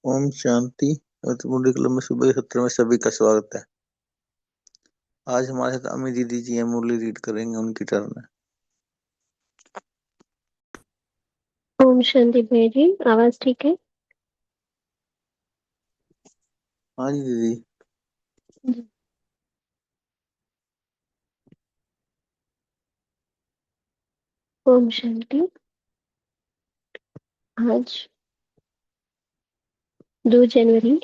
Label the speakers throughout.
Speaker 1: ओम शांति। मुरली club में सुबह के सत्र में सभी का स्वागत है। आज हमारे साथ अमी दीदी जी हैं, मुरली रीड करेंगे उनकी टर्न है।
Speaker 2: ओम शांति भैया जी, आवाज ठीक है?
Speaker 1: हाँ जी दीदी।
Speaker 2: ओम शांति। आज 2 जनवरी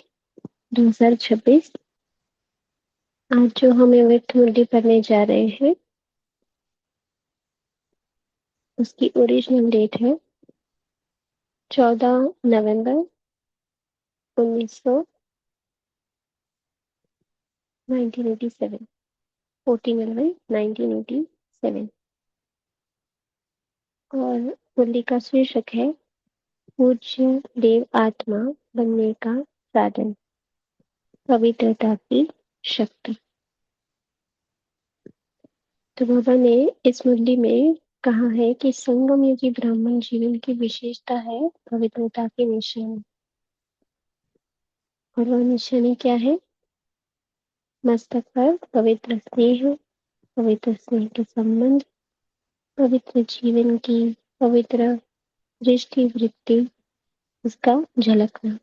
Speaker 2: 2026। आज जो हम व्यक्त मुरली पढ़ने जा रहे हैं उसकी ओरिजिनल डेट है 14 नवंबर 1987, 14 नवंबर 1987। और मुरली का शीर्षक है पूज्य देव आत्मा बनने का साधन, पवित्रता की शक्ति। तो बाबा ने इस मुरली में कहा है कि संगम युगी ब्राह्मण जीवन की विशेषता है पवित्रता की निशानी। और वह निशानी क्या है? मस्तक पर पवित्र स्नेह, पवित्र स्नेह के संबंध, पवित्र जीवन की पवित्र दृष्टि वृत्ति, उसका झलकना।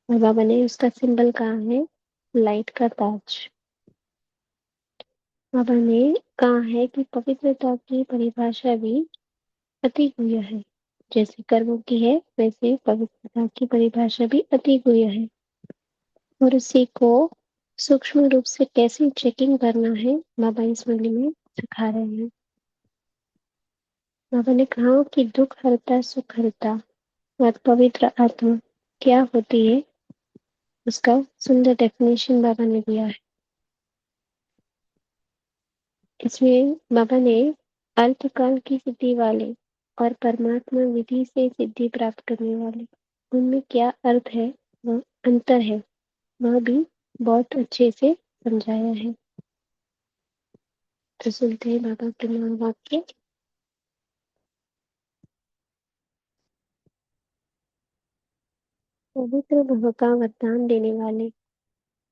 Speaker 2: और बाबा ने उसका सिंबल कहा है लाइट का ताज। बाबा ने कहा है कि पवित्रता की परिभाषा भी अति गुह्य है। जैसे कर्मों की है वैसे पवित्रता की परिभाषा भी अति गुह्य है। और उसी को सूक्ष्म रूप से कैसे चेकिंग करना है बाबा इस मुरली में सिखा रहे हैं। बाबा ने कहा कि दुख हरता सुख हरता और पवित्र आत्मा क्या होती है, उसका सुंदर डेफिनेशन बाबा ने दिया है। इसमें बाबा ने अल्पकाल की सिद्धि वाले और परमात्मा विधि से सिद्धि प्राप्त करने वाले, उनमें क्या अर्थ है, वह अंतर है, वह भी बहुत अच्छे से समझाया है। तो सुनते हैं बाबा के नाम वाक्य। पवित्र भव का वरदान देने वाले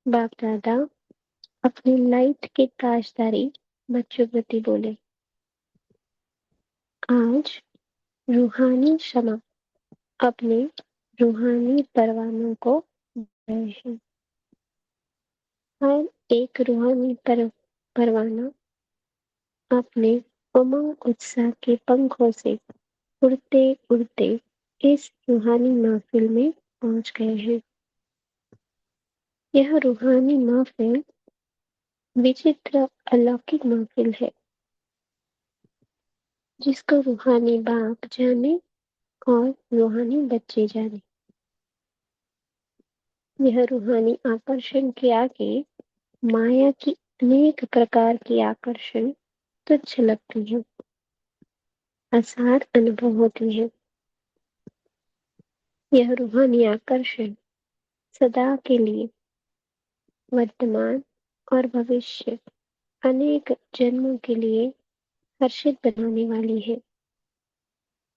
Speaker 2: बाप दादा अपनी लाइट के ताजदारी बच्चों प्रति बोले, आज रूहानी क्षमा अपने रूहानी परवानों को रहे हैं। हर एक रूहानी परवाना अपने उमंग उत्साह के पंखों से उड़ते उड़ते इस रूहानी महफिल में पहुंच गए हैं। यह रूहानी महफिल विचित्र अलौकिक महफिल है, जिसको रूहानी बाप जाने और रूहानी बच्चे जाने। यह रूहानी आकर्षण के आगे माया की अनेक प्रकार की आकर्षण तुच्छ लगती है, असार अनुभव होती है। यह रूहानी आकर्षण सदा के लिए वर्तमान और भविष्य अनेक जन्मों के लिए हर्षित बनाने वाली है,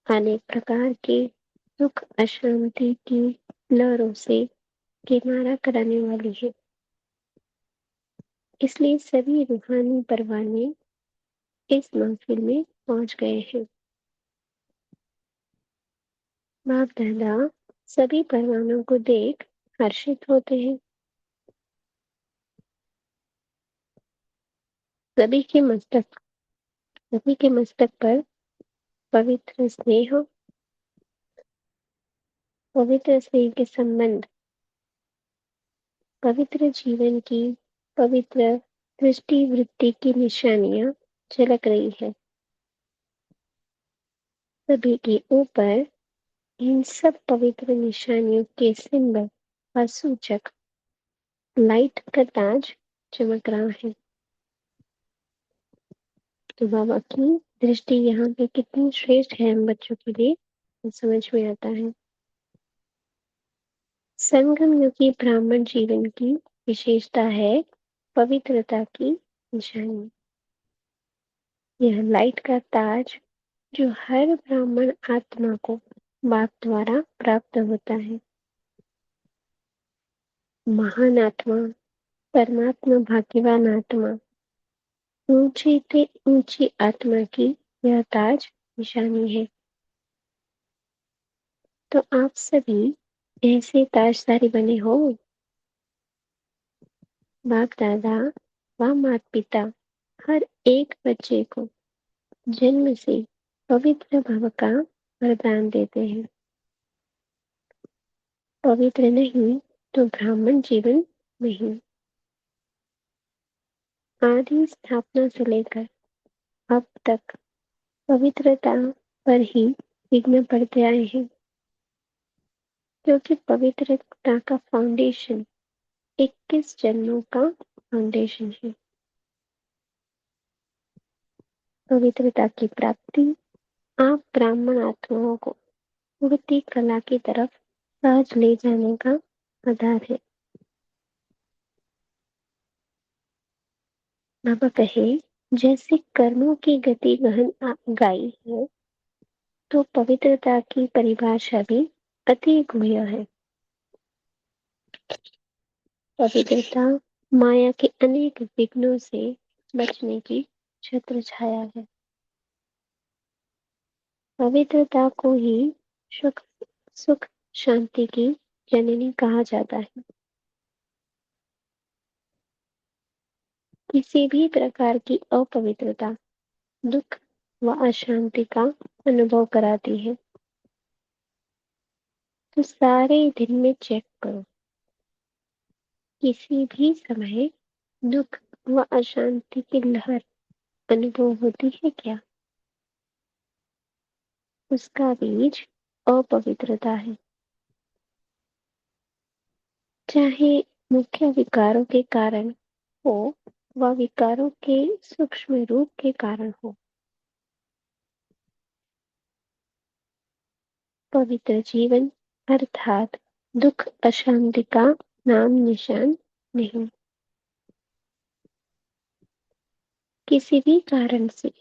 Speaker 2: अनेक प्रकार के दुख अशांति की लहरों से किनारा कराने वाली है। इसलिए सभी रूहानी परवाने इस महफिल में पहुंच गए हैं। बाप दादा सभी परवानों को देख हर्षित होते हैं। सभी के मस्तक पर पवित्र स्नेह के संबंध, पवित्र जीवन की पवित्र दृष्टि वृत्ति की निशानियां झलक रही है। सभी के ऊपर इन सब पवित्र निशानियों के सिंबल और सूचक लाइट का ताज चमक रहा है। तो बाबा की दृष्टि यहाँ पे कितनी श्रेष्ठ है हम बच्चों के लिए, समझ में आता है। संगम युगी ब्राह्मण जीवन की विशेषता है पवित्रता की निशानी। यह लाइट का ताज जो हर ब्राह्मण आत्मा को बाप द्वारा प्राप्त होता है। महान आत्मा, परमात्मा, भाग्यवान आत्मा, ऊंची से ऊंची आत्मा की यह ताज निशानी है। तो आप सभी ऐसे ताजदारी बने हो। बाप दादा व माता पिता हर एक बच्चे को जन्म से पवित्र भव का वरदान देते हैं। पवित्र नहीं तो ब्राह्मण जीवन नहीं। आदि स्थापना से लेकर अब तक पवित्रता पर ही विघ्न पड़ते आए हैं, क्योंकि पवित्रता का फाउंडेशन 21 जन्मों का फाउंडेशन है। पवित्रता की प्राप्ति आप ब्राह्मण आत्माओं को उड़ती कला की तरफ सहज ले जाने का आधार है। बाबा कहे, जैसे कर्मों की गति गहन गाई है, तो पवित्रता की परिभाषा भी अति गुह्य है। पवित्रता माया के अनेक विघ्नों से बचने की छत्र छाया है। पवित्रता को ही सुख शांति की जननी कहा जाता है। किसी भी प्रकार की अपवित्रता दुख व अशांति का अनुभव कराती है। तो सारे दिन में चेक करो, किसी भी समय दुख व अशांति की लहर अनुभव होती है क्या? उसका बीज अपवित्रता है। चाहे मुख्य विकारों के कारण हो व विकारों के सूक्ष्म रूप के कारण हो, पवित्र जीवन अर्थात दुख अशांति का नाम निशान नहीं। किसी भी कारण से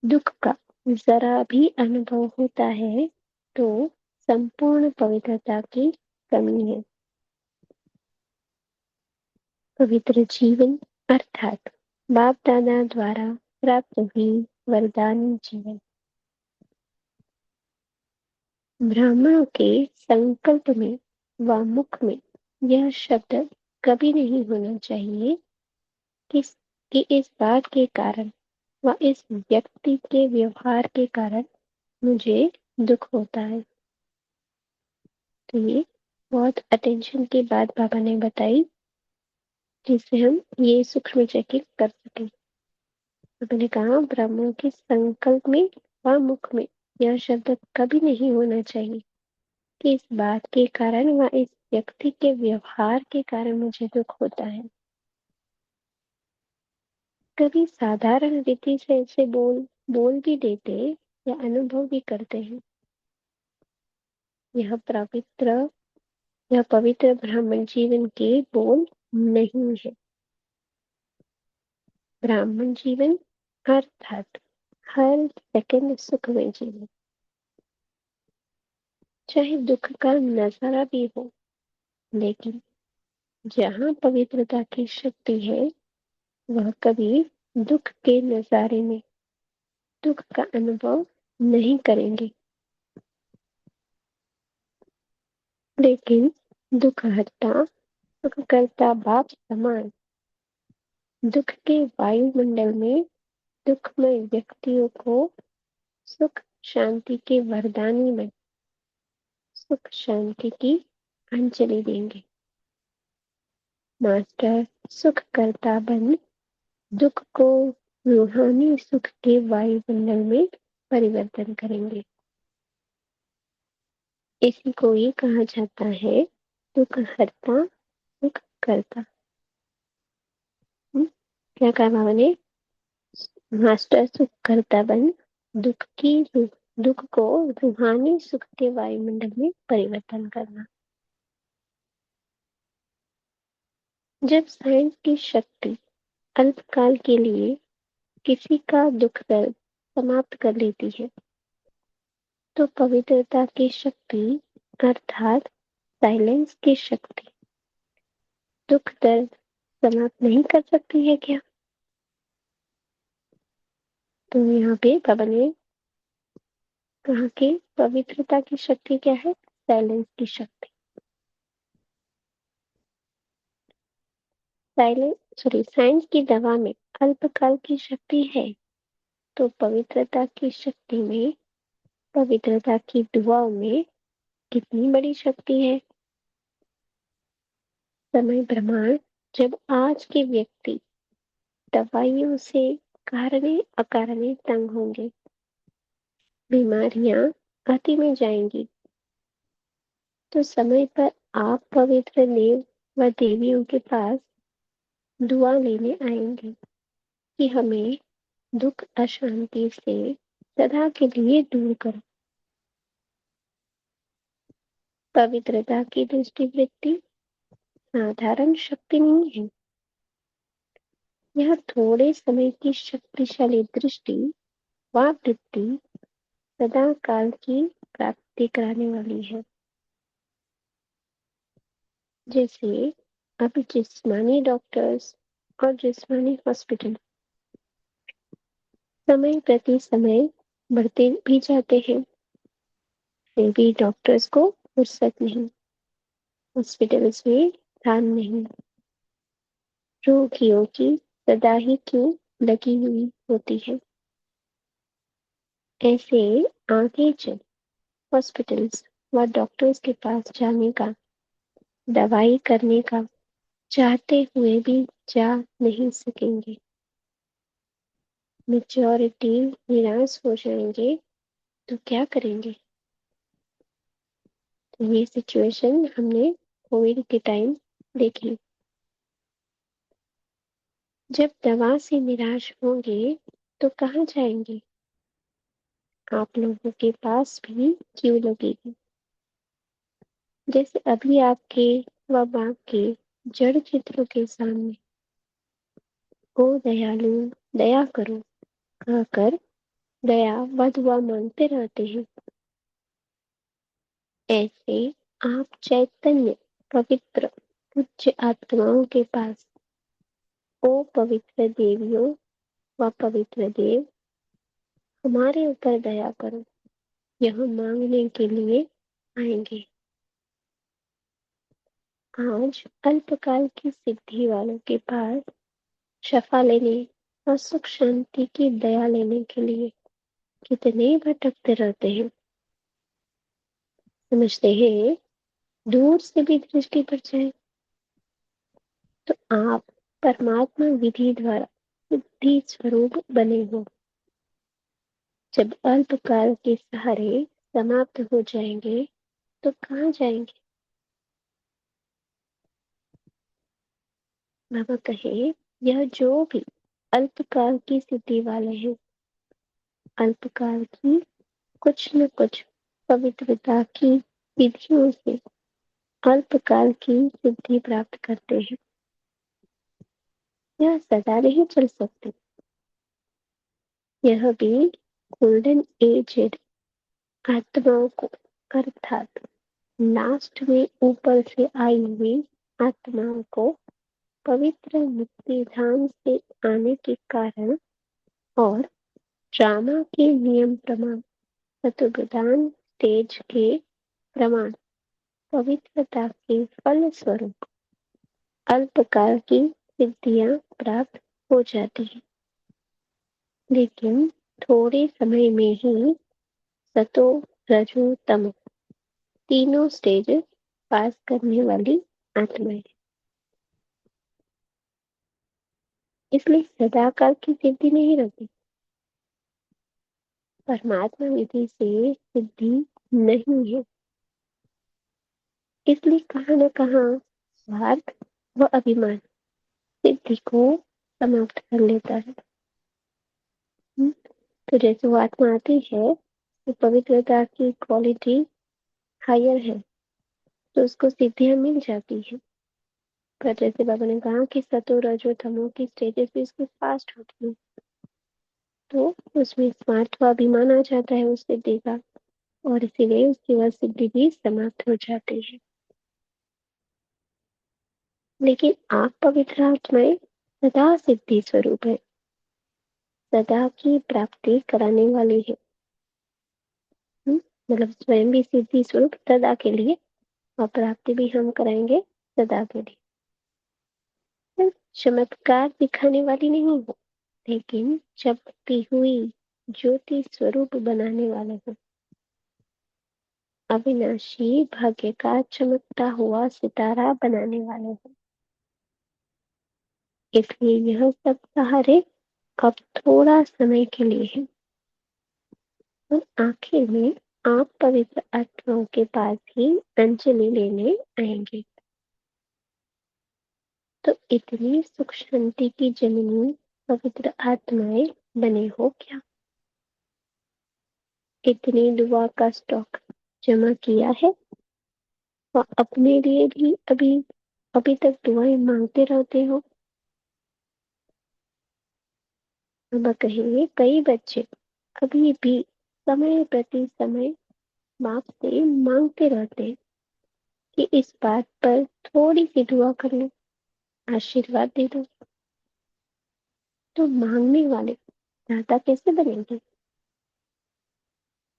Speaker 2: दुख का जरा भी अनुभव होता है तो संपूर्ण पवित्रता की कमी है। पवित्र जीवन अर्थात बाप दादा द्वारा प्राप्त हुई वरदानी जीवन। ब्राह्मणों के संकल्प में व मुख में यह शब्द कभी नहीं होना चाहिए कि इस बात के कारण व इस व्यक्ति के व्यवहार के कारण मुझे दुख होता है। तो ये बहुत अटेंशन की बात बाबा ने बताई, जिससे हम ये सूक्ष्म चेकिंग कर सकें। बाबा ने कहा, ब्राह्मणों के संकल्प में व मुख में यह शब्द कभी नहीं होना चाहिए कि इस बात के कारण व इस व्यक्ति के व्यवहार के कारण मुझे दुख होता है। कभी साधारण रीति से ऐसे बोल भी देते या अनुभव भी करते हैं। यह पवित्र ब्राह्मण जीवन के बोल नहीं है। ब्राह्मण जीवन अर्थात हर सेकंड सुखमय जीवन, चाहे दुख का नजारा भी हो, लेकिन जहाँ पवित्रता की शक्ति है, वह कभी दुख के नजारे में दुख का अनुभव नहीं करेंगे। लेकिन दुख हरता सुख करता बाप समान दुख के वायुमंडल में दुखमय व्यक्तियों को सुख शांति के वरदानी में सुख शांति की अंजलि देंगे। मास्टर सुख करता बन दुख को रूहानी सुख के वायुमंडल में परिवर्तन करेंगे। इसी को ही कहा जाता है दुख हरता सुख करता। क्या कहा बाबा ने? मास्टर सुख करता बन दुख को रूहानी सुख के वायुमंडल में परिवर्तन करना। जब साइंस की शक्ति अल्पकाल के लिए किसी का दुख दर्द समाप्त कर लेती है, तो पवित्रता की शक्ति अर्थात साइलेंस की शक्ति दुख दर्द समाप्त नहीं कर सकती है क्या? तो यहाँ पे बाबा ने कहा कि पवित्रता की शक्ति क्या है? साइलेंस की शक्ति। साइंस की दवा में अल्पकाल की शक्ति है, तो पवित्रता की शक्ति में, पवित्रता की दुआओं में कितनी बड़ी शक्ति है। समय प्रमाण जब आज के व्यक्ति दवाइयों से कारणे अकारणे तंग होंगे, बीमारियां अति में जाएंगी, तो समय पर आप पवित्र देव व देवियों के पास दुआ लेने आएंगे कि हमें दुख अशांति से सदा के लिए दूर करो। पवित्रता की दृष्टिवृत्ति साधारण शक्ति नहीं है। यह थोड़े समय की शक्तिशाली दृष्टि व वृत्ति सदा काल की प्राप्ति कराने वाली है। जैसे अभी जिस्मानी डॉक्टर्स और जिस्मानी हॉस्पिटल समय प्रति समय बढ़ते भी जाते हैं, फिर भी डॉक्टर्स को फुर्सत नहीं, हॉस्पिटल्स में ध्यान नहीं, रोगियों की सदा ही क्यों लगी हुई होती है। ऐसे आगे चल हॉस्पिटल्स व डॉक्टर्स के पास जाने का, दवाई करने का चाहते हुए भी जा नहीं सकेंगे। मेजॉरिटी निराश हो जाएंगे, तो क्या करेंगे? तो ये सिचुएशन हमने कोविड के टाइम देखी। जब दवा से निराश होंगे तो कहाँ जाएंगे? आप लोगों के पास भी क्यों लगेगी? जैसे अभी आपके व बाप के जड़ चित्रों के सामने ओ दयालु दया करो कहकर दया व दुआ मांगते रहते हैं। ऐसे आप चैतन्य पवित्र उच्च आत्माओं के पास ओ पवित्र देवियों व पवित्र देव हमारे ऊपर दया करो, यह मांगने के लिए आएंगे। आज अल्पकाल की सिद्धि वालों के पास शफा लेने और सुख शांति की दया लेने के लिए कितने भटकते रहते हैं। समझते हैं दूर से भी दृष्टि पर जाए तो आप परमात्मा विधि द्वारा बुद्धि स्वरूप बने हो। जब अल्पकाल के सहारे समाप्त हो जाएंगे तो कहाँ जाएंगे? बाबा कहे यह जो भी अल्पकाल की सिद्धि वाले हैं। अल्पकाल की कुछ न कुछ पवित्रता की विधियों से अल्पकाल की सिद्धि प्राप्त करते हैं। यह सदा नहीं चल सकते। यह भी गोल्डन एजेड आत्माओं को, अर्थात लास्ट में ऊपर से आई हुई आत्माओं को पवित्र मुक्ति धाम से आने के कारण और ड्रामा के नियम प्रमाण शतुप्रधान स्टेज के प्रमाण पवित्रता के फल स्वरूप अल्पकाल की सिद्धियां प्राप्त हो जाती है, लेकिन थोड़े समय में ही सतो रजो तमो तीनों स्टेज पास करने वाली आत्माएं। इसलिए सदाकाल की सिद्धि नहीं रहती। परमात्मा विधि से सिद्धि नहीं है। इसलिए कहाँ न कहाँ स्वार्थ व अभिमान सिद्धि को समाप्त कर लेता है। तो जैसे वो आत्मा आती है तो पवित्रता की क्वालिटी हायर है, तो उसको सिद्धियां मिल जाती है। पर जैसे बाबा ने कहा कि सतो रजो तमो की स्टेजेस भी इसकी फास्ट होती है, तो उसमें स्वार्थ व अभिमान आ जाता है उस सिद्धि का, और इसीलिए उसकी वह सिद्धि भी समाप्त हो जाती है। लेकिन आप पवित्र आत्माएं सदा सिद्धि स्वरूप है, सदा की प्राप्ति कराने वाली है। मतलब स्वयं भी सिद्धि स्वरूप सदा के लिए, और प्राप्ति भी हम कराएंगे सदा के लिए। चमत्कार दिखाने वाली नहीं हो, लेकिन चमकती हुई ज्योति स्वरूप बनाने वाले हैं। अविनाशी भाग्य का चमकता हुआ सितारा बनाने वाले हैं। इसलिए यह सब सहारे अब थोड़ा समय के लिए है, और आखिर में आप पवित्र आत्माओं के पास ही अंजलि लेने आएंगे। तो इतनी सुख शांति की जननी पवित्र आत्माएं बने हो क्या? इतनी दुआ का स्टॉक जमा किया है, और अपने लिए भी अभी तक दुआएं मांगते रहते हो। अब कहेंगे कई बच्चे अभी भी समय प्रति समय बाप से मांगते रहते हैं कि इस बात पर थोड़ी सी दुआ कर लो, आशीर्वाद दे दो। तो मांगने वाले दाता कैसे बनेंगे?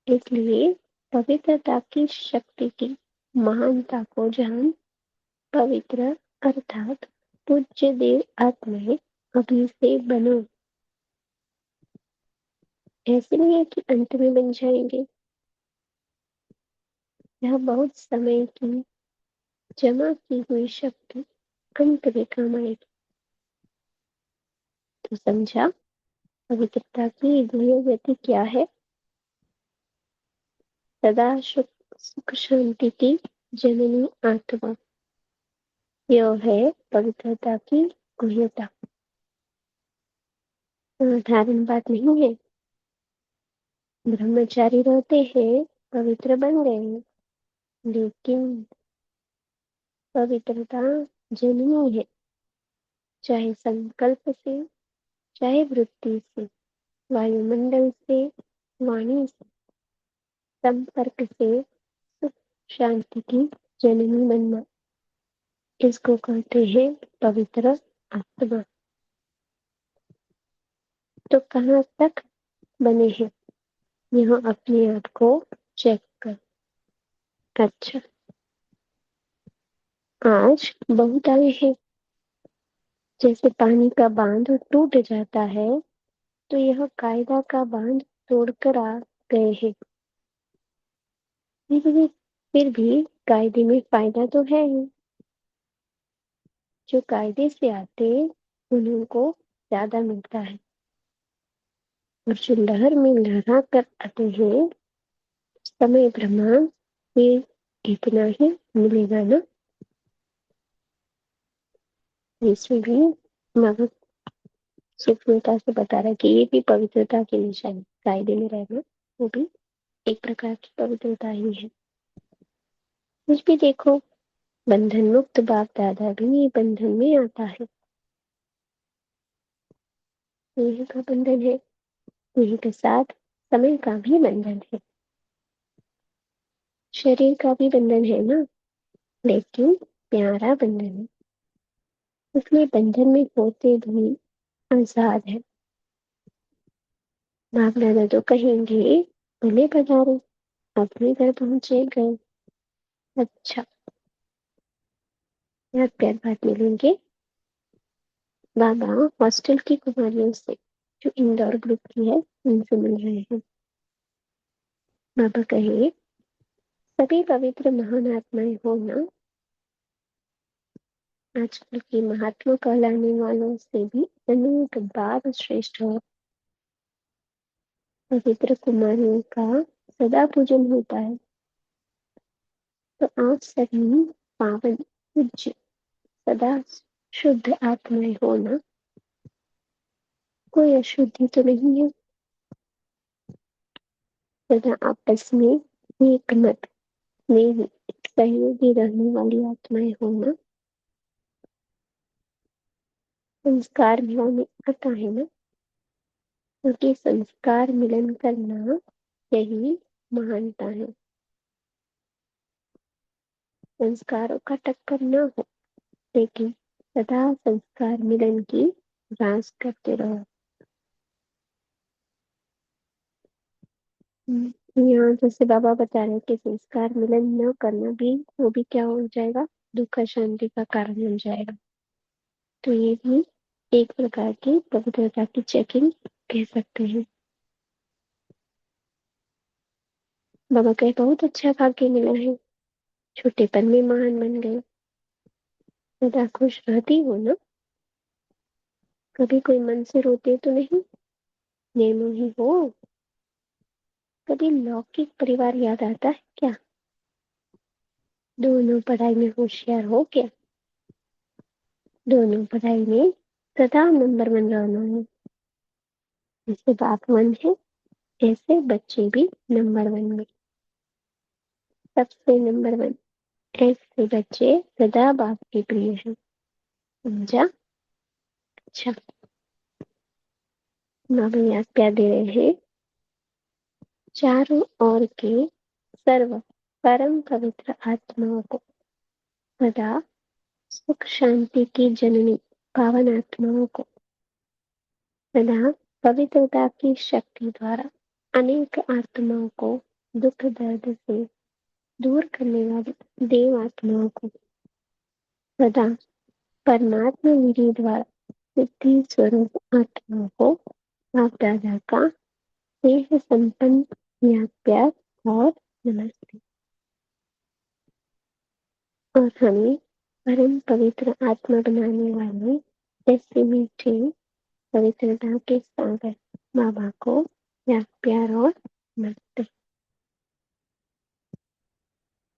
Speaker 2: इसलिए पवित्रता की शक्ति की महानता को जान पवित्र अर्थात पूज्य देव आत्माएं अभी से बनो। ऐसे नहीं है कि अंत में बन जाएंगे। यह बहुत समय की जमा की हुई शक्ति अंत में काम आएगी। तो समझा पवित्रता की दिव्य गति क्या है? सदा सुख शांति की जननी आत्मा, यह है पवित्रता की गुह्यता। साधारण बात नहीं है। ब्रह्मचारी रहते हैं, पवित्र बन गए, लेकिन पवित्रता जननी है, चाहे संकल्प से, चाहे वृत्ति से, वायुमंडल से, वाणी से, संपर्क से सुख शांति की जननी बनना, इसको कहते हैं पवित्र आत्मा। तो कहाँ तक बने हैं, यह अपने आप को चेक कर। अच्छा, आज बहुत आए हैं। जैसे पानी का बांध टूट जाता है, तो यह कायदा का बांध तोड़कर आ गए हैं। फिर भी कायदे में फायदा तो है ही। जो कायदे से आते उन्हीं को ज्यादा मिलता है, और जो लहर में लहरा कर आते हैं समय ब्रह्मांड में इतना ही मिलेगा ना। इसमें भी मगर सूक्ष्मता से बता रहा है कि ये भी पवित्रता की निशानी, कायदे में रहना वो भी एक प्रकार की पवित्रता ही है। कुछ भी देखो, बंधन मुक्त बाप दादा भी बंधन में आता है, यही का बंधन है, यही के साथ समय का भी बंधन है, शरीर का भी बंधन है ना, लेकिन प्यारा बंधन है, इसलिए बंधन में होते भी आजाद है। बाप दादा तो कहेंगे भले पधारो, अपने घर पहुंचे गए। अच्छा, याद प्यार बात मिलेंगे बाबा हॉस्टल की कुमारियों से, जो इंदौर ग्रुप की है, उनसे मिल रहे हैं। बाबा कहे सभी पवित्र महान आत्माएं हो ना, आजकल की महात्मा कहलाने वालों से भी अनेक बार श्रेष्ठ हो। पवित्र कुमारियों का सदा पूजन होता है, तो आप सभी पावन पूज्य सदा शुद्ध आत्माएं हो ना, कोई अशुद्धि तो नहीं है, सदा आपस में एक मत में सहयोगी रहने वाली आत्माएं हो ना। संस्कार भाव में आता है ना, क्योंकि संस्कार मिलन करना यही महानता है। संस्कारों का टक्कर न हो, लेकिन सदा संस्कार मिलन की रास करते रहो। यहाँ जैसे बाबा बता रहे कि संस्कार मिलन न करना भी, वो भी क्या हो जाएगा, दुख शांति का कारण बन जाएगा। तो ये भी एक प्रकार की पवित्रता की चेकिंग कह सकते हैं। बाबा कहे बहुत अच्छा भाग्य मिला है, छोटेपन में महान बन गए, सदा खुश रहती हो ना, कभी कोई मन से रोते तो नहीं, निर्मोही हो, कभी लौकिक परिवार याद आता है क्या, दोनों पढ़ाई में होशियार हो क्या, दोनों पढ़ाई में सदा नंबर 1 रहना है। जैसे बाप 1 है, ऐसे बच्चे भी नंबर 1 में, सबसे नंबर 1, ऐसे बच्चे सदा बाप के प्रिय हैं। समझा? अच्छा, बाबा याद प्यार दे रहे हैं, चारों ओर के सर्व परम पवित्र आत्माओं को, सदा सुख शांति की जननी पावन आत्माओं को, सदा पवित्रता की शक्ति द्वारा अनेक आत्माओं को दुख दर्द से दूर करने वाली देव आत्माओं को, सदा परमात्मा विधि द्वारा सिद्धि स्वरूप आत्माओं को बाप दादा का स्नेह संपन्न याद प्यार और नमस्ते। और हमें परम पवित्र आत्मा बनाने वाले ऐसे मीठे पवित्रता के सागर बाबा को याद प्यार और नमस्ते।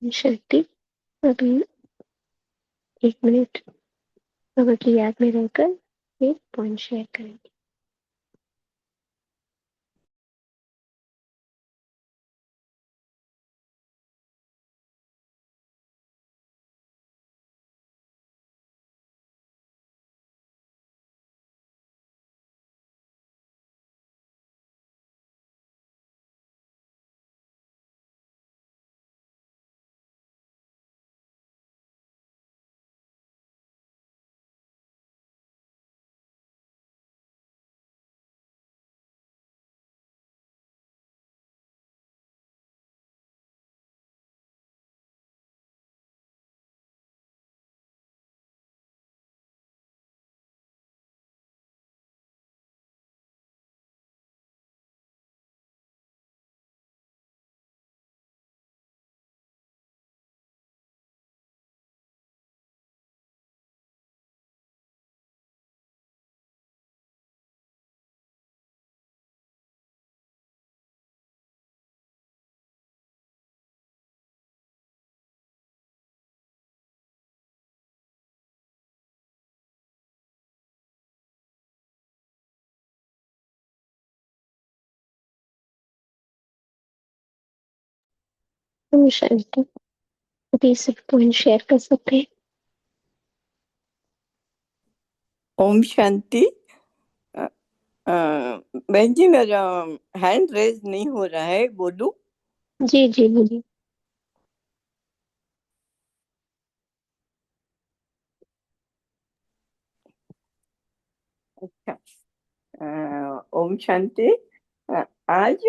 Speaker 2: शक्ति अभी 1 मिनट बाबा की याद में रहकर एक पॉइंट शेयर करेंगे। ओम शांति। अभी सब पॉइंट शेयर कर सकते हैं।
Speaker 3: ओम शांति। बहन जी, मेरा हैंड रेज नहीं हो रहा है, बोलूं?
Speaker 2: जी जी बोलिए।
Speaker 3: अच्छा। ओम शांति। आज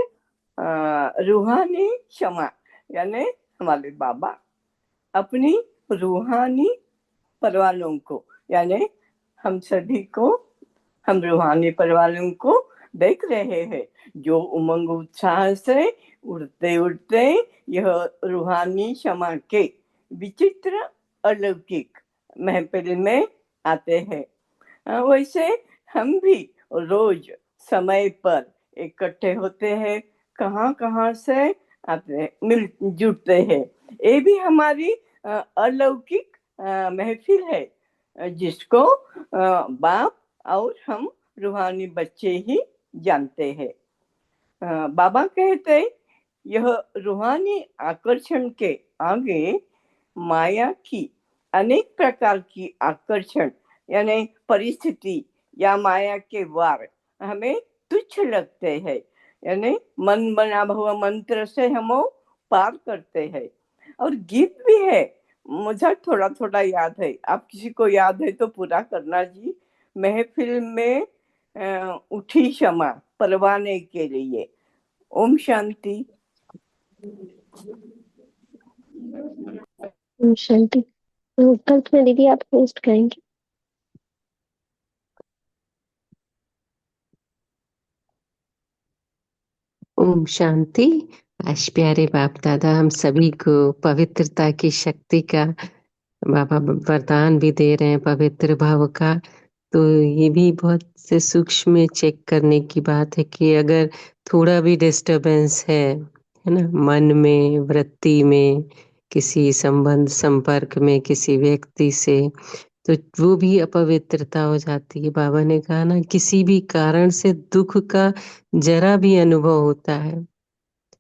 Speaker 3: रूहानी क्षमा यानी हमारे बाबा अपनी रूहानी परिवारों को यानी हम सभी को, हम रूहानी परिवारों को देख रहे हैं जो उमंग उत्साह से उड़ते उड़ते यह रूहानी क्षमा के विचित्र अलौकिक महफिल में आते हैं। वैसे हम भी रोज समय पर इकट्ठे होते हैं, कहाँ कहाँ से आते मिल जुटते हैं। ये भी हमारी अलौकिक महफिल है जिसको बाप और हम रूहानी बच्चे ही जानते हैं। बाबा कहते यह रूहानी आकर्षण के आगे माया की अनेक प्रकार की आकर्षण यानी परिस्थिति या माया के वार हमें तुच्छ लगते हैं, यानी मन बना हुआ मंत्र से हम पार करते हैं। और गीत भी है, मुझे थोड़ा थोड़ा याद है, आप किसी को याद है तो पूरा करना जी। महफिल में उठी क्षमा परवाने के लिए। ओम शांति।
Speaker 2: ओम शांति। कल्पना दीदी आप होस्ट करेंगे।
Speaker 4: ओम शांति। आज प्यारे बाप दादा हम सभी को पवित्रता की शक्ति का बाबा वरदान भी दे रहे हैं, पवित्र भाव का। तो ये भी बहुत से सूक्ष्म चेक करने की बात है कि अगर थोड़ा भी डिस्टरबेंस है ना, मन में, वृत्ति में, किसी संबंध संपर्क में किसी व्यक्ति से, तो वो भी अपवित्रता हो जाती है। बाबा ने कहा ना, किसी भी कारण से दुख का जरा भी अनुभव होता है,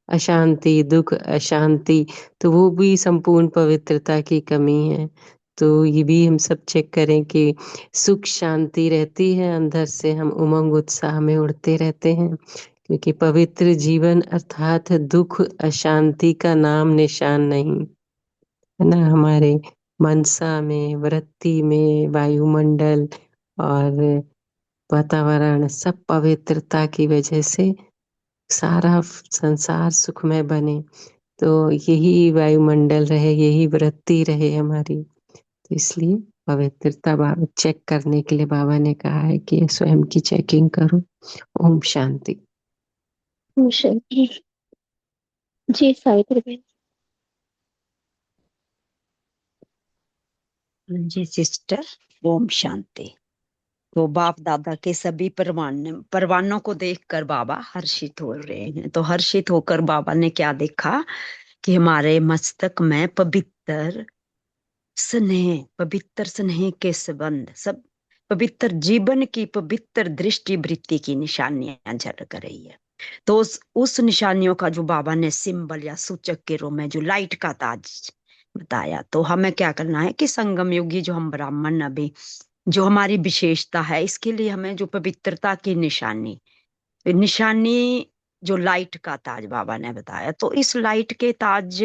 Speaker 4: अशांति, दुख, अशांति, तो वो भी संपूर्ण पवित्रता की कमी है। तो ये भी हम सब चेक करें कि सुख शांति रहती है अंदर से, हम उमंग उत्साह में उड़ते रहते हैं, क्योंकि पवित्र जीवन अर्थात दुख अशांति का नाम निशान नहीं है ना। हमारे मनसा में, वृत्ति में, वायुमंडल और वातावरण सब पवित्रता की वजह से सारा संसार सुखमय बने। तो यही वायुमंडल रहे, यही वृत्ति रहे हमारी। तो इसलिए पवित्रता बाबा चेक करने के लिए बाबा ने कहा है कि स्वयं की चेकिंग करो। ओम शांति।
Speaker 2: ओम शांति। जी सावित्री बहन।
Speaker 5: जी सिस्टर, ओम शांति। तो बाप दादा के सभी परवानों को देखकर बाबा हर्षित हो रहे हैं। तो हर्षित होकर बाबा ने क्या देखा कि हमारे मस्तक में पवित्र स्नेह के संबंध, सब पवित्र जीवन की पवित्र दृष्टि वृत्ति की निशानियां झलक रही है। तो उस निशानियों का जो बाबा ने सिंबल या सूचक के रूप में जो लाइट का ताज बताया, तो हमें क्या करना है कि संगम योगी जो हम ब्राह्मण अभी जो हमारी विशेषता है, इसके लिए हमें जो पवित्रता की निशानी जो लाइट का ताज बाबा ने बताया, तो इस लाइट के ताज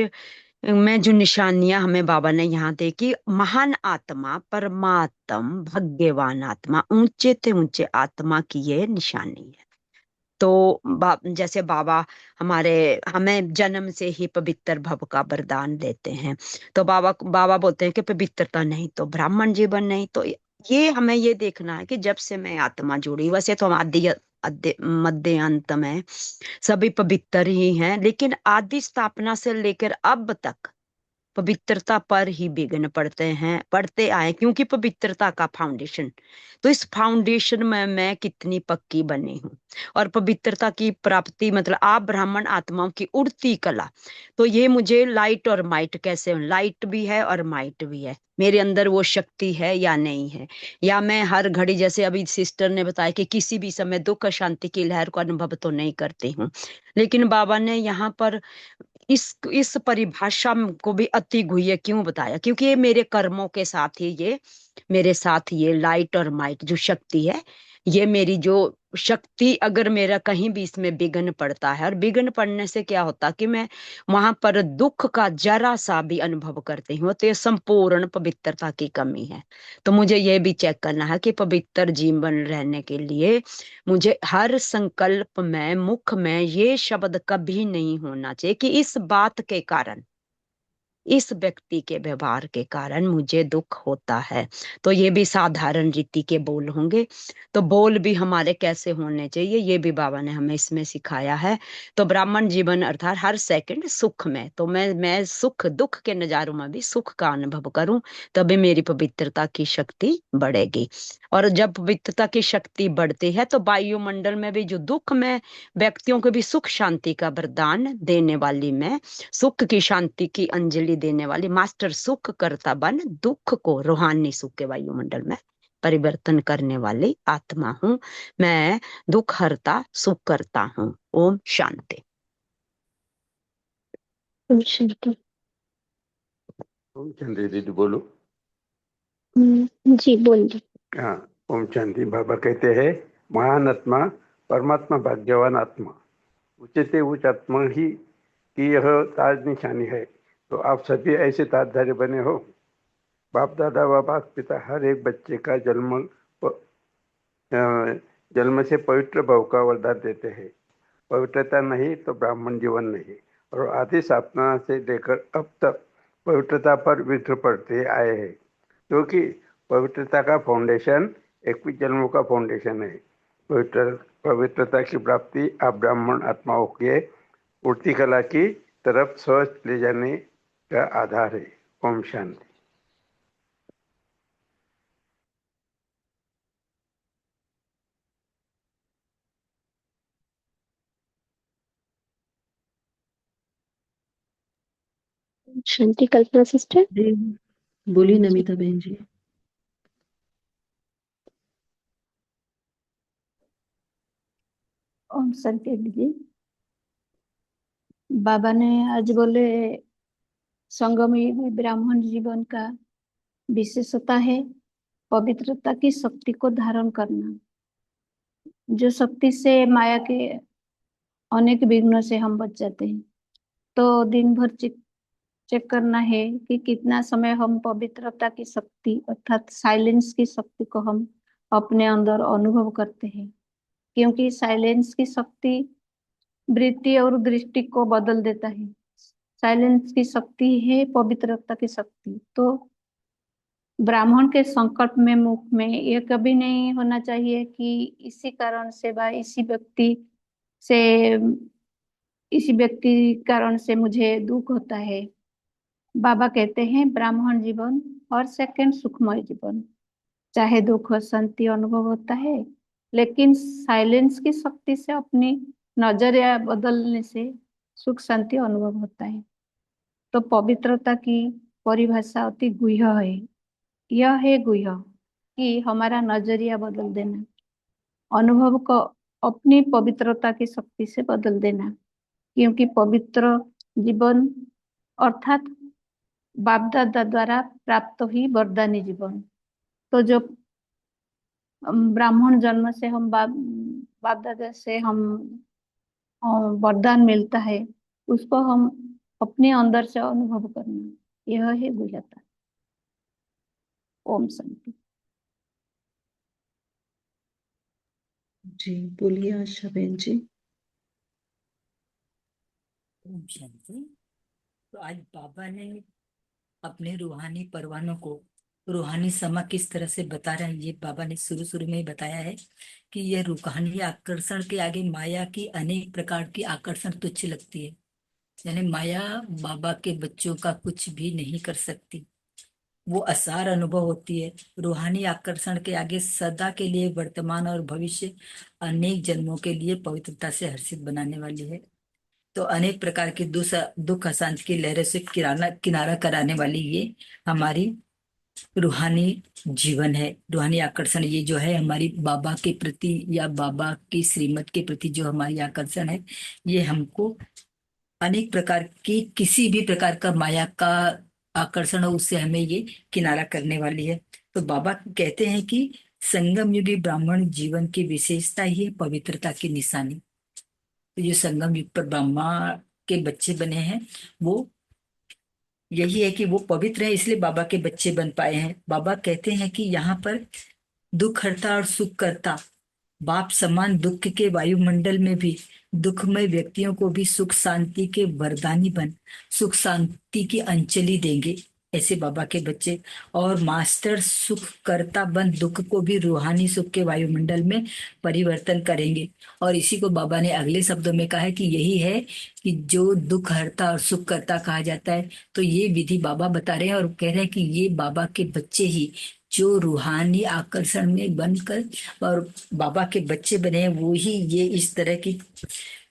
Speaker 5: में जो निशानियां हमें बाबा ने यहाँ देखी, महान आत्मा, परमात्म, भाग्यवान आत्मा, ऊंचे से ऊंचे आत्मा की ये निशानी है। तो जैसे बाबा हमें जन्म से ही पवित्र भव का वरदान देते हैं, तो बाबा बोलते हैं कि पवित्रता नहीं तो ब्राह्मण जीवन नहीं। तो ये हमें ये देखना है कि जब से मैं आत्मा जुड़ी, वैसे तो हम मध्य अंत में सभी पवित्र ही हैं, लेकिन आदि स्थापना से लेकर अब तक पवित्रता पर ही विघ्न पड़ते आए, क्योंकि पवित्रता का फाउंडेशन, तो इस फाउंडेशन में मैं कितनी पक्की बनी हूँ। और पवित्रता की प्राप्ति मतलब आप ब्राह्मण आत्माओं की उड़ती कला, तो ये मुझे लाइट और माइट कैसे, लाइट भी है और माइट भी है, मेरे अंदर वो शक्ति है या नहीं है, या मैं हर घड़ी, जैसे अभी सिस्टर ने बताया कि किसी भी समय दुख अशांति की लहर को अनुभव तो नहीं करती हूँ, लेकिन बाबा ने यहाँ पर इस परिभाषा को भी अति गुह्य क्यों बताया? क्योंकि ये मेरे कर्मों के साथ ही, ये मेरे साथ ये लाइट और माइट जो शक्ति है, ये मेरी जो शक्ति, अगर मेरा कहीं भी इसमें विघ्न पड़ता है, और विघ्न पड़ने से क्या होता कि मैं वहां पर दुख का जरा सा भी अनुभव करती हूँ, तो ये संपूर्ण पवित्रता की कमी है। तो मुझे ये भी चेक करना है कि पवित्र जीवन रहने के लिए मुझे हर संकल्प में, मुख में ये शब्द कभी नहीं होना चाहिए कि इस बात के कारण, इस व्यक्ति के व्यवहार के कारण मुझे दुख होता है। तो ये भी साधारण रीति के बोल होंगे। तो बोल भी हमारे कैसे होने चाहिए, ये भी बाबा ने हमें इसमें सिखाया है। तो ब्राह्मण जीवन अर्थात हर सेकंड सुख में, तो मैं सुख दुख के नजारों में भी सुख का अनुभव करूं, तभी मेरी पवित्रता की शक्ति बढ़ेगी। और जब पवित्रता की शक्ति बढ़ती है, तो वायुमंडल में भी जो दुख में व्यक्तियों को भी सुख शांति का वरदान देने वाली मैं, सुख की शांति की अंजलि देने वाली मास्टर सुख करता बन दुख को रूहानी सुख के वायुमंडल में परिवर्तन करने वाली आत्मा हूं। मैं दुख हरता सुख करता हूं। ओम शांति।
Speaker 2: ओम शांति।
Speaker 6: ओम शांति दीदी बोलो।
Speaker 2: जी बोलिए।
Speaker 6: हाँ, ओम शांति। बाबा कहते हैं महान आत्मा परमात्मा भाग्यवान आत्मा, उच्चते उच्च आत्मा ही की यह ताज निशानी है। तो आप सभी ऐसे ताजधारी बने हो। बाप दादा व बाप पिता हर एक बच्चे का जन्म से पवित्र भाव का वरदान देते हैं। पवित्रता नहीं तो ब्राह्मण जीवन नहीं। और आदि स्थापना से लेकर अब तक पवित्रता पर विघ्न पड़ते आए हैं, क्योंकि पवित्रता का फाउंडेशन 21 जन्मों का फाउंडेशन है। पवित्रता की प्राप्ति आप ब्राह्मण आत्माओं के उड़ती कला की तरफ सहज ले जाने का आधार है। ओम शांति।
Speaker 2: शांति। कल्पना सिस्टर।
Speaker 7: जी बोलिए नमिता बहन जी।
Speaker 8: ओम शांति दीदी। बाबा ने आज बोले संगम युग में ब्राह्मण जीवन का विशेषता है पवित्रता की शक्ति को धारण करना, जो शक्ति से माया के अनेक विघ्नों से हम बच जाते हैं। तो दिन भर चेक करना है कि कितना समय हम पवित्रता की शक्ति अर्थात साइलेंस की शक्ति को हम अपने अंदर अनुभव करते हैं, क्योंकि साइलेंस की शक्ति वृत्ति और दृष्टि को बदल देता है। साइलेंस की शक्ति है पवित्रता की शक्ति। तो ब्राह्मण के संकल्प में, मुख में यह कभी नहीं होना चाहिए कि इसी कारण से से इसी व्यक्ति कारण से मुझे दुख होता है। बाबा कहते हैं ब्राह्मण जीवन और सेकंड सुखमय जीवन, चाहे दुख और शांति अनुभव होता है, लेकिन साइलेंस की शक्ति से अपनी नजरिया बदलने से सुख शांति अनुभव होता है। तो पवित्रता की परिभाषा अति गुह्य है। यह है गुह्य कि हमारा नजरिया बदल देना, अनुभव को अपनी पवित्रता की शक्ति से बदल देना, क्योंकि पवित्र जीवन अर्थात बाप दादा द्वारा प्राप्त ही वरदानी जीवन। तो जो ब्राह्मण जन्म से हम बाप दादा से हम वरदान मिलता है, उसको हम अपने अंदर से अनुभव करना, यह है गुह्यता। ओम शांति।
Speaker 7: जी बोलिए आशा बहन जी।
Speaker 9: ओम शांति। तो आज बाबा ने अपने रूहानी परवानों को रूहानी समा किस तरह से बता रहे हैं, ये बाबा ने शुरू शुरू में ही बताया है कि यह रूहानी आकर्षण के आगे माया की अनेक प्रकार की आकर्षण तुच्छ लगती है। यानी माया बाबा के बच्चों का कुछ भी नहीं कर सकती, वो असार अनुभव होती है। रूहानी आकर्षण के आगे सदा के लिए वर्तमान और भविष्य अनेक जन्मों के लिए पवित्रता से हर्षित बनाने वाली है। तो अनेक प्रकार की दुख अशांति की लहरों से किनारा कराने वाली ये हमारी रूहानी जीवन है। रूहानी आकर्षण ये जो है हमारी बाबा के प्रति या बाबा की श्रीमत के प्रति जो हमारी आकर्षण है, ये हमको अनेक प्रकार की किसी भी प्रकार का माया का आकर्षण हो, उससे हमें ये किनारा करने वाली है। तो बाबा कहते हैं कि संगम युगी ब्राह्मण जीवन की विशेषता ही है पवित्रता की निशानी। तो जो संगम युग पर ब्रह्मा के बच्चे बने हैं, वो यही है कि वो पवित्र है, इसलिए बाबा के बच्चे बन पाए हैं। बाबा कहते हैं कि यहाँ पर दुख हरता और सुख करता बाप समान दुख के वायुमंडल में भी दुखमय व्यक्तियों को भी सुख शांति के वरदानी बन सुख शांति की अंजलि देंगे, ऐसे बाबा के बच्चे। और मास्टर सुख करता बन दुख को भी रूहानी सुख के वायुमंडल में परिवर्तन करेंगे। और इसी को बाबा ने अगले शब्दों में कहा है कि यही है कि जो दुख हरता और सुख करता कहा जाता है। तो ये विधि बाबा बता रहे हैं और कह रहे हैं कि ये बाबा के बच्चे ही जो रूहानी आकर्षण में बनकर और बाबा के बच्चे बने हैं, वो ही ये इस तरह की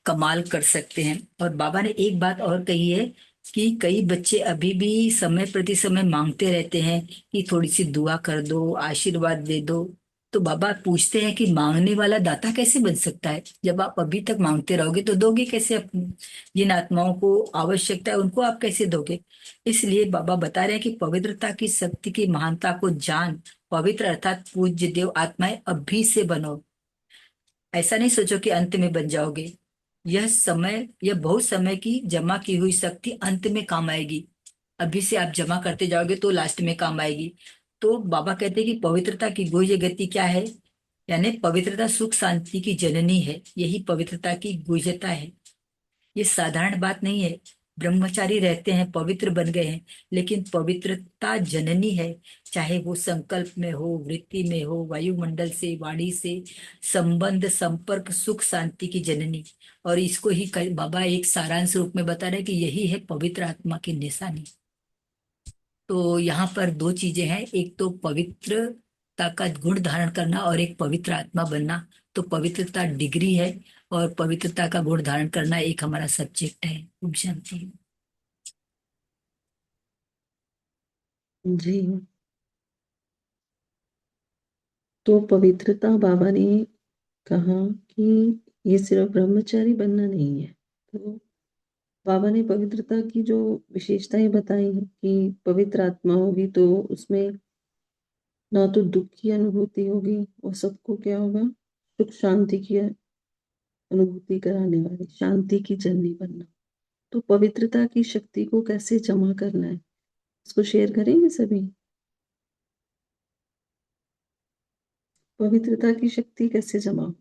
Speaker 9: कमाल कर सकते हैं। और बाबा ने एक बात और कही है कि कई बच्चे अभी भी समय प्रति समय मांगते रहते हैं कि थोड़ी सी दुआ कर दो, आशीर्वाद दे दो। तो बाबा पूछते हैं कि मांगने वाला दाता कैसे बन सकता है? जब आप अभी तक मांगते रहोगे तो दोगे कैसे? जिन आत्माओं को आवश्यकता है उनको आप कैसे दोगे? इसलिए बाबा बता रहे हैं कि पवित्रता की शक्ति की महानता को जान पवित्र अर्थात पूज्य देव आत्माएं अभी से बनो। ऐसा नहीं सोचो कि अंत में बन जाओगे। यह बहुत समय की जमा की हुई शक्ति अंत में काम आएगी। अभी से आप जमा करते जाओगे तो लास्ट में काम आएगी। तो बाबा कहते हैं कि पवित्रता की गुह्य गति क्या है? यानी पवित्रता सुख शांति की जननी है। यही पवित्रता की गुह्यता है। ये साधारण बात नहीं है। ब्रह्मचारी रहते हैं, पवित्र बन गए हैं, लेकिन पवित्रता जननी है। चाहे वो संकल्प में हो, वृत्ति में हो, वायुमंडल से, वाणी से, संबंध, संपर्क, सुख शांति की जननी। और इसको ही बाबा एक सारांश रूप में बता रहे हैं कि यही है पवित्र आत्मा की निशानी। तो यहाँ पर दो चीजें हैं, एक तो पवित्रता का गुण धारण करना और एक पवित्र आत्मा बनना। तो पवित्रता डिग्री है और पवित्रता का गुण धारण करना एक हमारा सब्जेक्ट है। ओम शांति।
Speaker 7: जी। तो पवित्रता बाबा ने कहा कि ये सिर्फ ब्रह्मचारी बनना नहीं है। तो बाबा ने पवित्रता की जो विशेषताएं बताई हैं कि पवित्र आत्मा होगी तो उसमें ना तो दुख की अनुभूति होगी और सबको क्या होगा, सुख शांति की अनुभूति कराने वाली, शांति की जननी बनना। तो पवित्रता की शक्ति को कैसे जमा करना है, इसको शेयर करेंगे सभी। पवित्रता की शक्ति कैसे जमा हो?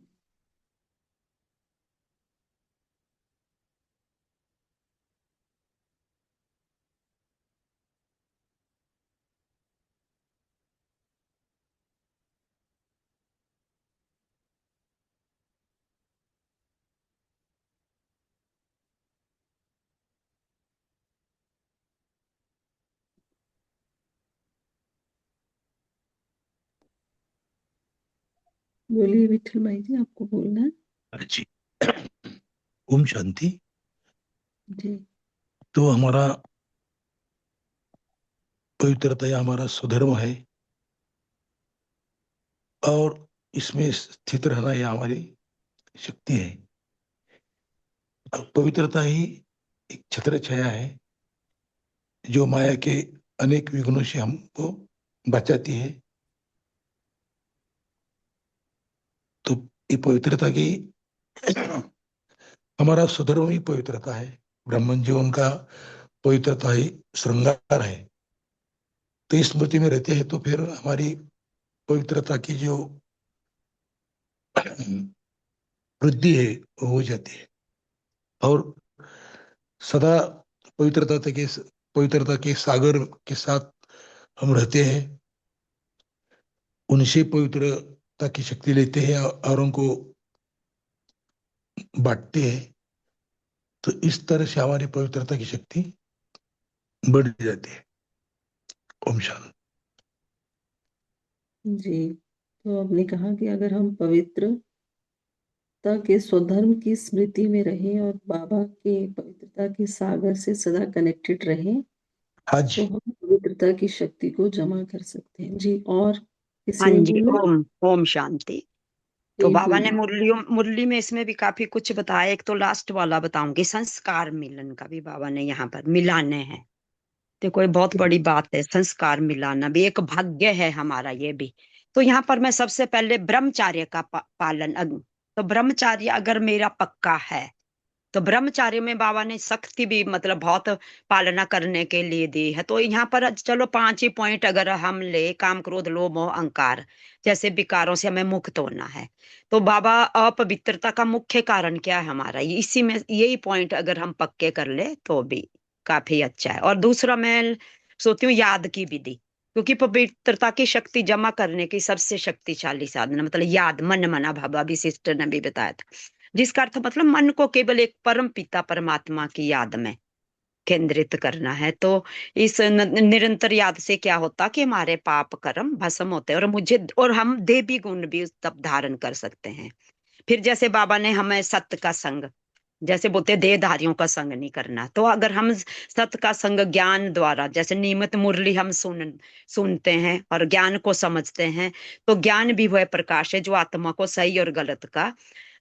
Speaker 7: बोलिए विठल भाई जी, आपको बोलना है।
Speaker 10: जी। ओम शांति।
Speaker 7: जी।
Speaker 10: तो हमारा पवित्रता या हमारा स्वधर्म है और इसमें स्थित रहना यह हमारी शक्ति है। और पवित्रता ही एक छत्र छाया है जो माया के अनेक विघ्नों से हमको बचाती है। तो ये पवित्रता की हमारा स्वधर्म ही पवित्रता है। ब्राह्मण जीवन का पवित्रता ही श्रृंगार है। तो इस स्मृति में रहते हैं तो फिर हमारी पवित्रता की जो वृद्धि है वो हो जाती है और सदा पवित्रता के सागर के साथ हम रहते हैं। उनसे पवित्रता की शक्ति लेते हैं और उनको बांटते हैं। तो इस तरह से हमारी पवित्रता की शक्ति बढ़ जाती है। ओम शांति।
Speaker 7: जी। तो आपने कहा कि अगर हम पवित्रता के स्वधर्म की स्मृति में रहें और बाबा के पवित्रता के सागर से सदा कनेक्टेड रहें,
Speaker 10: हाँ
Speaker 7: तो
Speaker 10: जी।
Speaker 7: हम पवित्रता की शक्ति को जमा कर सकते हैं। जी। और किसी
Speaker 5: हाँ
Speaker 7: ने
Speaker 5: जी।
Speaker 7: बोलना?
Speaker 5: ओम ओम शांति। तो
Speaker 7: यही
Speaker 5: बाबा ने
Speaker 7: पूरी
Speaker 5: मुरली में इसमें भी काफी कुछ बताया। एक तो लास्ट वाला बताऊंगी, संस्कार मिलन का भी बाबा ने यहाँ पर मिलाने हैं। तो कोई बहुत बड़ी बात है, संस्कार मिलाना भी एक भाग्य है हमारा ये भी। तो यहाँ पर मैं सबसे पहले ब्रह्मचार्य का पालन तो ब्रह्मचार्य अगर मेरा पक्का है तो ब्रह्मचार्य में बाबा ने सख्ती भी मतलब बहुत पालना करने के लिए दी है। तो यहाँ पर चलो 5 ही पॉइंट अगर हम ले, काम क्रोध लोभ मोह अहंकार जैसे विकारों से हमें मुक्त होना है। तो बाबा अपवित्रता का मुख्य कारण क्या है हमारा, इसी में यही पॉइंट अगर हम पक्के कर ले तो भी काफी अच्छा है। और दूसरा मैं सोचती हूँ याद की विधि, क्योंकि पवित्रता की शक्ति जमा करने की सबसे शक्तिशाली साधन मतलब याद, मन मना भावा भी सिस्टर ने भी बताया था, जिसका अर्थ मतलब मन को केवल एक परम पिता परमात्मा की याद में केंद्रित करना है। तो इस निरंतर याद से क्या होता कि हमारे पाप कर्म भस्म होते हैं और हम देवी गुण भी तब धारण कर सकते हैं। फिर जैसे बाबा ने हमें सत्य का संग, जैसे बोलते हैं देहधारियों का संग नहीं करना, तो अगर हम सत्य का संग ज्ञान द्वारा, जैसे नियमित मुरली हम सुनते हैं और ज्ञान को समझते हैं, तो ज्ञान भी वह प्रकाश है जो आत्मा को सही और गलत का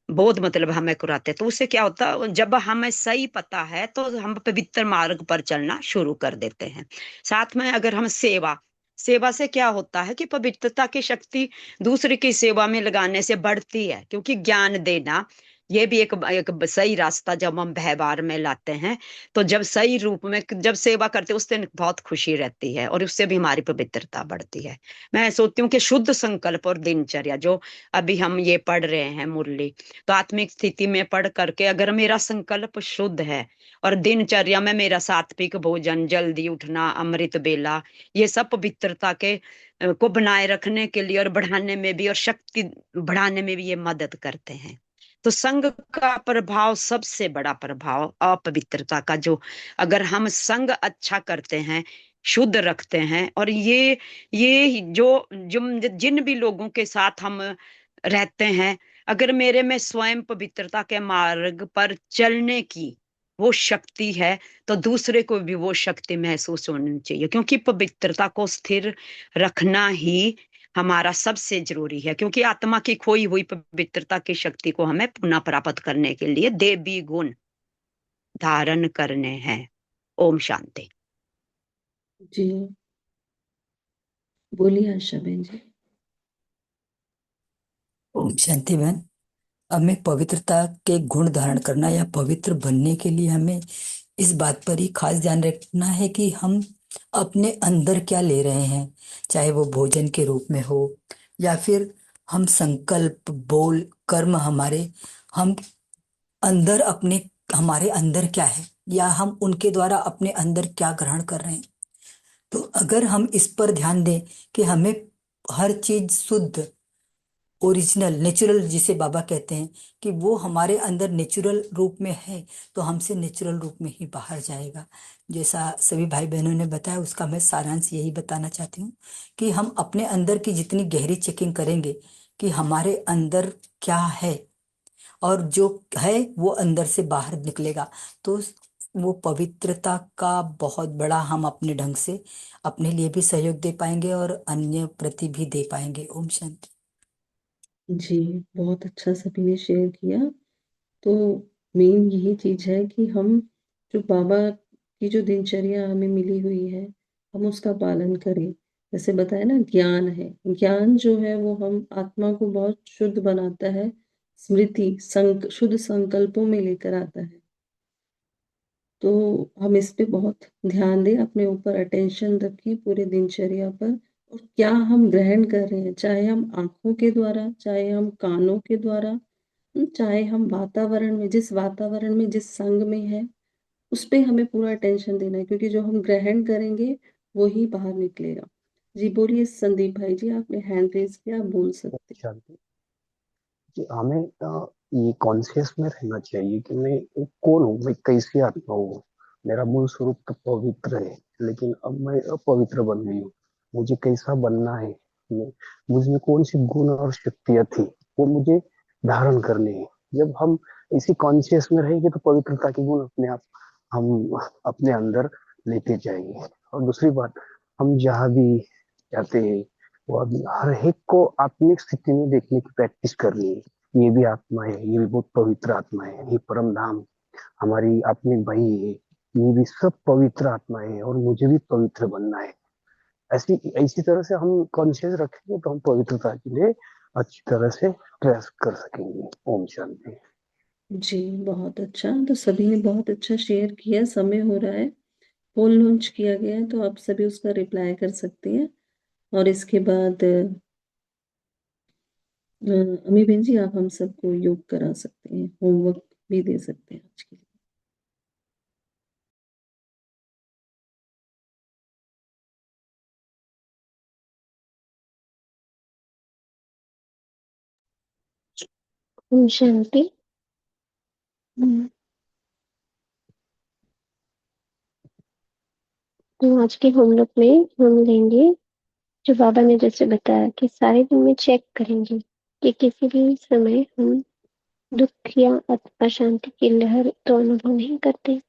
Speaker 5: बोध मतलब हमें कराते। तो उससे क्या होता है, जब हमें सही पता है तो हम पवित्र मार्ग पर चलना शुरू कर देते हैं। साथ में अगर हम सेवा, सेवा से क्या होता है कि पवित्रता की शक्ति दूसरे की सेवा में लगाने से बढ़ती है, क्योंकि ज्ञान देना ये भी एक सही रास्ता जब हम व्यवहार में लाते हैं, तो जब सही रूप में जब सेवा करते हैं उससे बहुत खुशी रहती है और उससे भी हमारी पवित्रता बढ़ती है। मैं सोचती हूँ कि शुद्ध संकल्प और दिनचर्या जो अभी हम ये पढ़ रहे हैं मुरली, तो आत्मिक स्थिति में पढ़ करके अगर मेरा संकल्प शुद्ध है और दिनचर्या में मेरा सात्विक भोजन, जल्दी उठना, अमृत बेला, ये सब पवित्रता के को बनाए रखने के लिए और बढ़ाने में भी और शक्ति बढ़ाने में भी ये मदद करते हैं। तो संग का प्रभाव सबसे बड़ा प्रभाव अपवित्रता का, जो अगर हम संग अच्छा करते हैं, शुद्ध रखते हैं, और ये जो जिन भी लोगों के साथ हम रहते हैं, अगर मेरे में स्वयं पवित्रता के मार्ग पर चलने की वो शक्ति है, तो दूसरे को भी वो शक्ति महसूस होनी चाहिए, क्योंकि पवित्रता को स्थिर रखना ही हमारा सबसे जरूरी है। क्योंकि आत्मा की खोई हुई पवित्रता की शक्ति को हमें पुनः प्राप्त करने के लिए देवी गुण धारण करने हैं। ओम शांति।
Speaker 7: जी बोलिए आशा बहन जी।
Speaker 9: ओम शांति बहन, हमें पवित्रता के गुण धारण करना या पवित्र बनने के लिए हमें इस बात पर ही खास ध्यान रखना है कि हम अपने अंदर क्या ले रहे हैं, चाहे वो भोजन के रूप में हो या फिर हम संकल्प बोल कर्म हम अंदर अपने हमारे अंदर क्या है या हम उनके द्वारा अपने अंदर क्या ग्रहण कर रहे हैं। तो अगर हम इस पर ध्यान दें कि हमें हर चीज शुद्ध ओरिजिनल नेचुरल जिसे बाबा कहते हैं कि वो हमारे अंदर नेचुरल रूप में है, तो हमसे नेचुरल रूप में ही बाहर जाएगा। जैसा सभी भाई बहनों ने बताया, उसका मैं सारांश यही बताना चाहती हूँ कि हम अपने अंदर की जितनी गहरी चेकिंग करेंगे कि हमारे अंदर क्या है और जो है वो अंदर से बाहर निकलेगा, तो वो पवित्रता का बहुत बड़ा हम अपने ढंग से अपने लिए भी सहयोग दे पाएंगे और अन्य प्रति भी दे पाएंगे। ओम शांति।
Speaker 7: जी बहुत अच्छा सभी ने शेयर किया। तो मेन यही चीज है कि हम जो बाबा की जो दिनचर्या हमें मिली हुई है हम उसका पालन करें। जैसे बताया ना, ज्ञान है, ज्ञान जो है वो हम आत्मा को बहुत शुद्ध बनाता है, स्मृति शुद्ध संकल्पों में लेकर आता है। तो हम इस पे बहुत ध्यान दें, अपने ऊपर अटेंशन रखें पूरे दिनचर्या पर, और क्या हम ग्रहण कर रहे हैं, चाहे हम आंखों के द्वारा, चाहे हम कानों के द्वारा, चाहे हम वातावरण में, जिस वातावरण में जिस संग में है उस पे हमें पूरा अटेंशन देना है, क्योंकि जो हम ग्रहण करेंगे वो ही बाहर निकलेगा। जी बोलिए संदीप भाई जी, आपने हैंड रेज किया, आप बोल सकते हैं।
Speaker 11: शांति कि हमें ये कॉन्शियस में रहना चाहिए कि मैं कौन हूँ, मैं कैसी आत्मा हूँ। मेरा मूल स्वरूप तो पवित्र है, लेकिन अब मैं अपवित्र बन गई हूँ। मुझे कैसा बनना है, मुझ में कौन सी गुण और शक्तियाँ थी वो मुझे धारण करनी है। जब हम इसी कॉन्शियस में रहेंगे तो पवित्रता के गुण अपने आप हम अपने अंदर लेते जाएंगे। और दूसरी बात, हम जहाँ भी जाते हैं वो अभी हर एक को आत्मिक स्थिति में देखने की प्रैक्टिस करनी है। ये भी आत्मा है, ये भी बहुत पवित्र आत्मा है, ये परम धाम हमारी आत्मिक भाई है, ये भी सब पवित्र आत्मा है और मुझे भी पवित्र बनना है। ऐसी इसी तरह से हम कॉन्शियस रखेंगे तो हम पवित्रता के लिए अच्छी तरह से प्रयास कर सकेंगे। ओम शांति।
Speaker 7: जी, बहुत अच्छा। तो सभी ने बहुत अच्छा शेयर किया। समय हो रहा है, पोल लॉन्च किया गया है, तो आप सभी उसका रिप्लाई कर सकते हैं। और इसके बाद अमी बहन जी, आप हम सबको योग करा सकते हैं, होमवर्क भी दे सकते हैं आज के लिए।
Speaker 2: ओम शांति। तो आज के होमवर्क में हम लेंगे जो बाबा ने जैसे बताया कि सारे दिन में चेक करेंगे कि किसी भी समय हम दुख या अशांति की लहर तो अनुभव नहीं करते,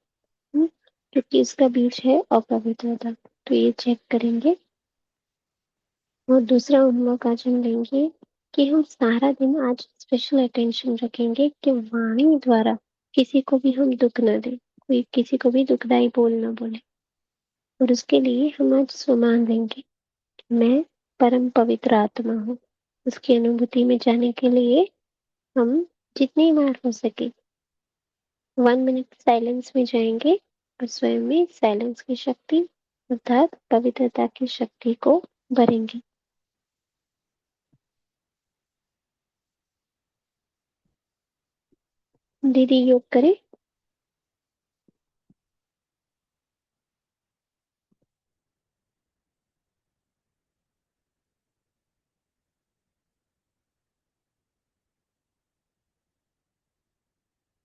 Speaker 2: क्योंकि इसका बीज है अपवित्रता। तो ये चेक करेंगे। और दूसरा होमवर्क आज हम लेंगे कि हम सारा दिन आज स्पेशल अटेंशन रखेंगे कि वाणी द्वारा किसी को भी हम दुख न दें, कोई किसी को भी दुखदाई बोल न बोले। और उसके लिए हम आज सुमान देंगे, मैं परम पवित्र आत्मा हूँ। उसकी अनुभूति में जाने के लिए हम जितनी बार हो सके 1 मिनट साइलेंस में जाएंगे और स्वयं में साइलेंस की शक्ति अर्थात पवित्रता की शक्ति को भरेंगे। दीदी योग करें।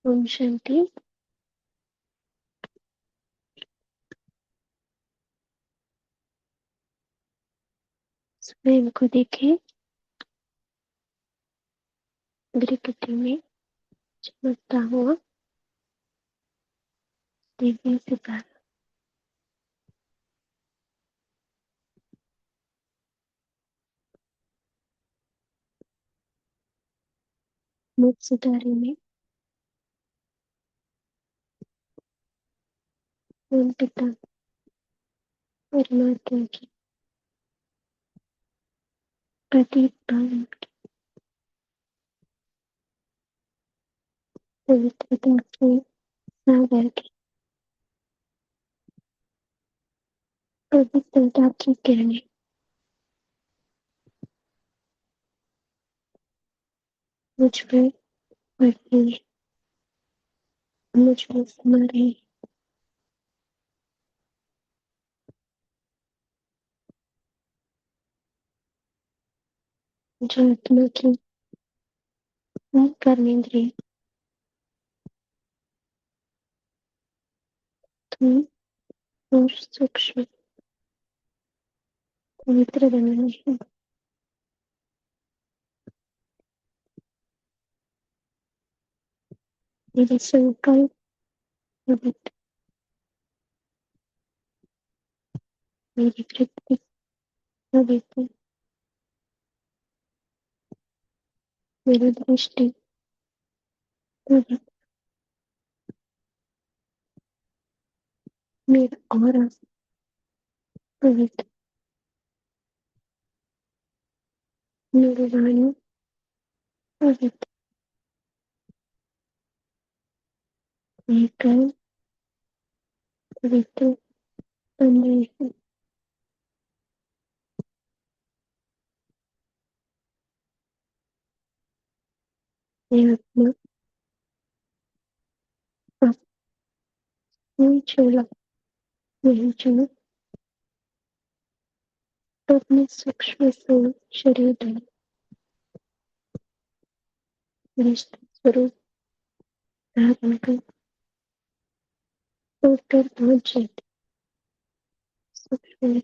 Speaker 2: ओम शांति। स्वयं को देखें प्रकृति में चमकता हुआ दिव्य सितारा। मुख सितारे में ओम पिता परमात्मा की प्रतीक भावन की पवित्रता के सागर की पवित्रता की किरणें मुझ पर पड़ रही है, मुझ में समा रही है। जो आत्मा की कर्मेंद्रिय स्थूल और सूक्ष्म पवित्र बनाना है। मेरे संकल्प पवित्र, मेरी वृत्ति पवित्र, मेरी दृष्टि पवित्र, मेरा ऑरा पवित्र, मेरी वाणी पवित्र, मेरे कर्म पवित्र बन रहे हैं। मेरी आत्मा अब नहीं छोड़ा, नहीं छोड़ा, तो अपने सूक्ष्म स्थूल शरीर स्वरूप धारण कर उठकर पहुंच जाते सूक्ष्म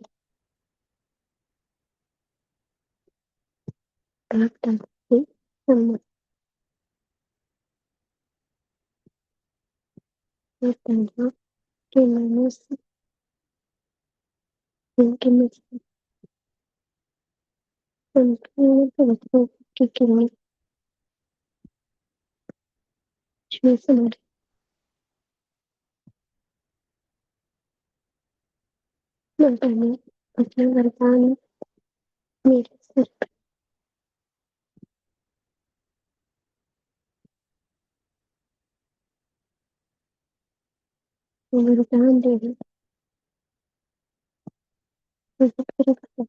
Speaker 2: भागता से सम्मत तन्हा के मानव से उनके मस्तिष्क संपूर्ण पवित्रों की किरणें इसमें समाहित माता ने अपना वरदान मेरे सिर पर वरदान देना पवित्र कर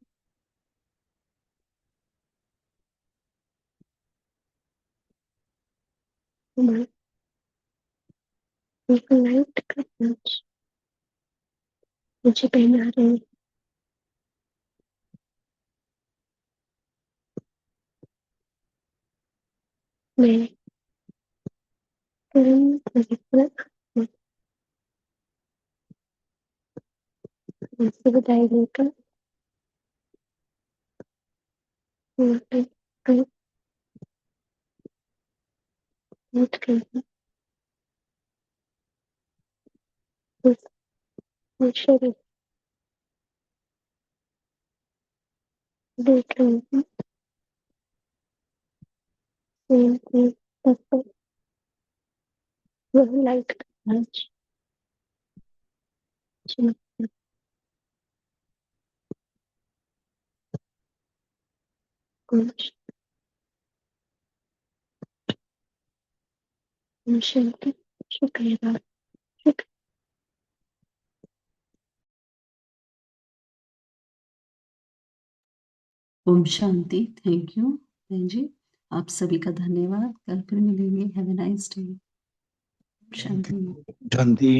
Speaker 2: मैं एक लाइट का पंच मुझे पहना रहे हैं। मैं परम पवित्र आत्मा से विदाई लेकर वहाँ पे कहीं पहुंच गई हूँ। उस शरीर देख रही हूँ स्वयं के तब पर वह लाइट का पंच चमकता पंच शांति शुक्रिया शुक्र
Speaker 7: ओम शांति। थैंक यू बहन जी, आप सभी का धन्यवाद। कल फिर मिलेंगे। Have a nice day. Shanti.
Speaker 10: Shanti.